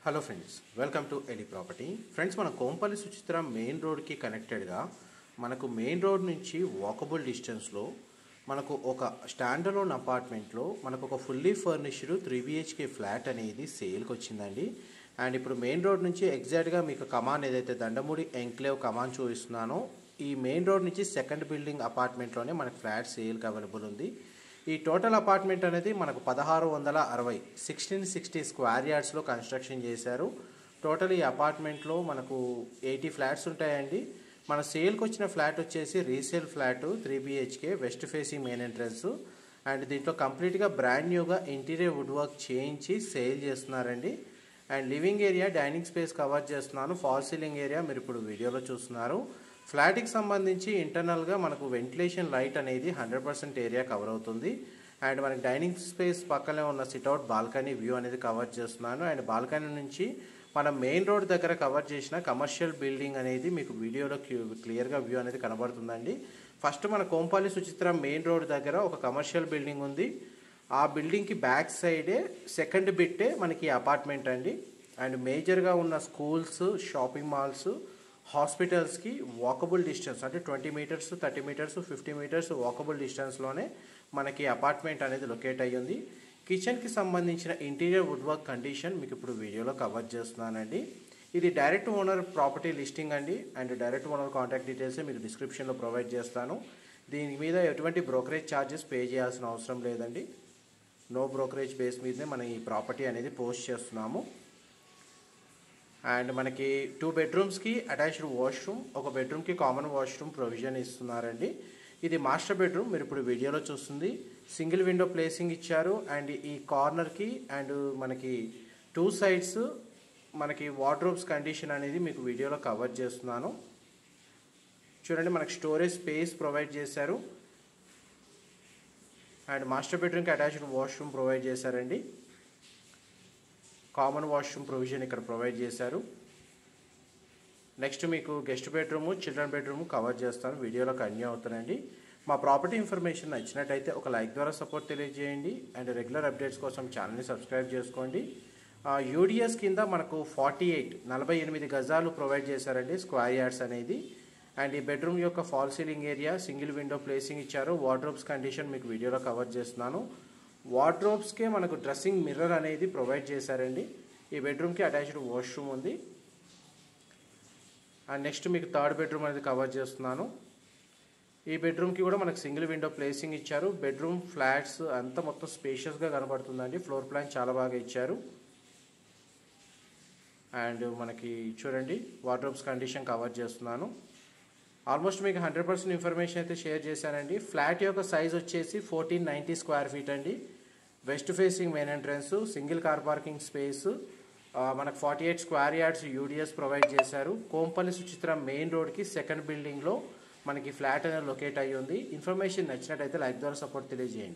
Hello friends, welcome to Eli property. Friends, మన Kompally Suchitra main రోడ్కి కనెక్టెడ్గా మనకు మెయిన్ రోడ్ నుంచి వాకబుల్ డిస్టెన్స్లో మనకు ఒక స్టాండర్లోన్ అపార్ట్మెంట్లో మనకు ఒక ఫుల్లీ ఫర్నిష్డ్ 3BHK ఫ్లాట్ అనేది సేల్కి వచ్చిందండి. అండ్ ఇప్పుడు మెయిన్ రోడ్ నుంచి ఎగ్జాక్ట్గా మీకు కమాన్ ఏదైతే దండమూడి ఎంక్లేవ్ కమాన్ చూపిస్తున్నానో ఈ మెయిన్ రోడ్ నుంచి సెకండ్ బిల్డింగ్ అపార్ట్మెంట్లోనే మనకు ఫ్లాట్ సేల్కి అవైలబుల్ ఉంది. ఈ టోటల్ అపార్ట్మెంట్ అనేది మనకు 1660 1660 స్క్వేర్ యార్డ్స్లో కన్స్ట్రక్షన్ చేశారు. టోటల్ ఈ అపార్ట్మెంట్లో మనకు 80 ఫ్లాట్స్ ఉంటాయండి. మన సేల్కి వచ్చిన ఫ్లాట్ వచ్చేసి resale flat 3BHK west facing main entrance. And దీంట్లో కంప్లీట్గా బ్రాండ్ న్యూగా ఇంటీరియర్ వుడ్ వర్క్ చేయించి సేల్ చేస్తున్నారండి. And living area, dining space cover చేస్తున్నాను. ఫాల్ సీలింగ్ ఏరియా మీరు ఇప్పుడు వీడియోలో చూస్తున్నారు. ఫ్లాట్కి సంబంధించి ఇంటర్నల్గా మనకు వెంటిలేషన్ లైట్ అనేది 100% ఏరియా కవర్ అవుతుంది. అండ్ మనకి డైనింగ్ స్పేస్ పక్కనే ఉన్న సిట్అవుట్ బాల్కనీ వ్యూ అనేది కవర్ చేస్తున్నాను. అండ్ బాల్కనీ నుంచి మనం మెయిన్ రోడ్ దగ్గర కవర్ చేసిన కమర్షియల్ బిల్డింగ్ అనేది మీకు వీడియోలో క్లియర్గా వ్యూ అనేది కనబడుతుందండి. ఫస్ట్ మన కోంపల్లి సుచిత్ర మెయిన్ రోడ్ దగ్గర ఒక కమర్షియల్ బిల్డింగ్ ఉంది. ఆ బిల్డింగ్కి బ్యాక్ సైడే సెకండ్ బిట్టే మనకి అపార్ట్మెంట్ అండి. అండ్ మేజర్గా ఉన్న స్కూల్స్, షాపింగ్ మాల్స్, హాస్పిటల్స్కి వాకబుల్ డిస్టెన్స్ అంటే 20 మీటర్స్, 30 మీటర్స్, 50 మీటర్స్ వాకబుల్ డిస్టెన్స్లోనే మనకి అపార్ట్మెంట్ అనేది లొకేట్ అయ్యింది. కిచెన్కి సంబంధించిన ఇంటీరియర్ వుడ్ వర్క్ కండిషన్ మీకు ఇప్పుడు వీడియోలో కవర్ చేస్తున్నానండి. ఇది డైరెక్ట్ ఓనర్ ప్రాపర్టీ లిస్టింగ్ అండి. And direct owner contact details మీకు డిస్క్రిప్షన్లో ప్రొవైడ్ చేస్తాను. దీని మీద ఎటువంటి బ్రోకరేజ్ ఛార్జెస్ పే చేయాల్సిన అవసరం లేదండి. నో బ్రోకరేజ్ బేస్ మీదనే మనం ఈ ప్రాపర్టీ అనేది పోస్ట్ చేస్తున్నాము. అండ్ మనకి 2 బెడ్రూమ్స్కి అటాచ్డ్ వాష్రూమ్, ఒక బెడ్రూమ్కి కామన్ వాష్రూమ్ ప్రొవిజన్ ఇస్తున్నారండి. ఇది మాస్టర్ బెడ్రూమ్ మీరు ఇప్పుడు వీడియోలో చూస్తుంది. సింగిల్ విండో ప్లేసింగ్ ఇచ్చారు. అండ్ ఈ కార్నర్కి అండ్ మనకి 2 సైడ్స్ మనకి వార్డ్రోబ్స్ కండిషన్ అనేది మీకు వీడియోలో కవర్ చేస్తున్నాను. చూడండి, మనకి స్టోరేజ్ స్పేస్ ప్రొవైడ్ చేశారు. అండ్ మాస్టర్ బెడ్రూమ్కి అటాచ్డ్ వాష్రూమ్ ప్రొవైడ్ చేశారండి. కామన్ వాష్రూమ్ ప్రొవిజన్ ఇక్కడ ప్రొవైడ్ చేశారు. నెక్స్ట్ మీకు guest bedroom, children bedroom cover చేస్తాను. వీడియోలో కంటిన్యూ అవుతానండి. మా ప్రాపర్టీ ఇన్ఫర్మేషన్ నచ్చినట్టయితే ఒక లైక్ ద్వారా సపోర్ట్ తెలియజేయండి. అండ్ రెగ్యులర్ అప్డేట్స్ కోసం ఛానల్ని సబ్స్క్రైబ్ చేసుకోండి. యూడిఎస్ కింద మనకు 48 గజాలు ప్రొవైడ్ చేశారండి స్క్వేర్ యార్డ్స్ అనేది. అండ్ ఈ బెడ్రూమ్ యొక్క fall ceiling area, single window placing ఇచ్చారు. వార్డ్రోబ్స్ కండిషన్ మీకు వీడియోలో కవర్ చేస్తున్నాను. వార్డ్రోబ్స్కే మనకు డ్రెస్సింగ్ మిర్రర్ అనేది ప్రొవైడ్ చేశారండి. ఈ బెడ్రూమ్కి అటాచ్డ్ వాష్రూమ్ ఉంది. అండ్ నెక్స్ట్ మీకు థర్డ్ బెడ్రూమ్ అనేది కవర్ చేస్తున్నాను. ఈ బెడ్రూమ్కి కూడా మనకు సింగిల్ విండో ప్లేసింగ్ ఇచ్చారు. బెడ్రూమ్ ఫ్లాట్స్ అంతా మొత్తం స్పేషియస్గా కనబడుతుందండి. ఫ్లోర్ ప్లాన్ చాలా బాగా ఇచ్చారు. అండ్ మనకి చూడండి, వార్డ్రోబ్స్ కండిషన్ కవర్ చేస్తున్నాను. ఆల్మోస్ట్ మీకు 100% ఇన్ఫర్మేషన్ అయితే షేర్ చేశానండి. ఫ్లాట్ యొక్క సైజ్ వచ్చేసి 1490 స్క్వేర్ ఫీట్ అండి. West facing main entrance, single car parking space, మనకు 48 స్క్వేర్ యార్డ్స్ యూడిఎస్ ప్రొవైడ్ చేశారు. కోంపల్లి సుచిత్ర మెయిన్ రోడ్కి సెకండ్ బిల్డింగ్లో మనకి ఫ్లాట్ అనేది లొకేట్ అయ్యి ఉంది. ఇన్ఫర్మేషన్ నచ్చినట్టయితే లైక్ ద్వారా సపోర్ట్ తెలియజేయండి.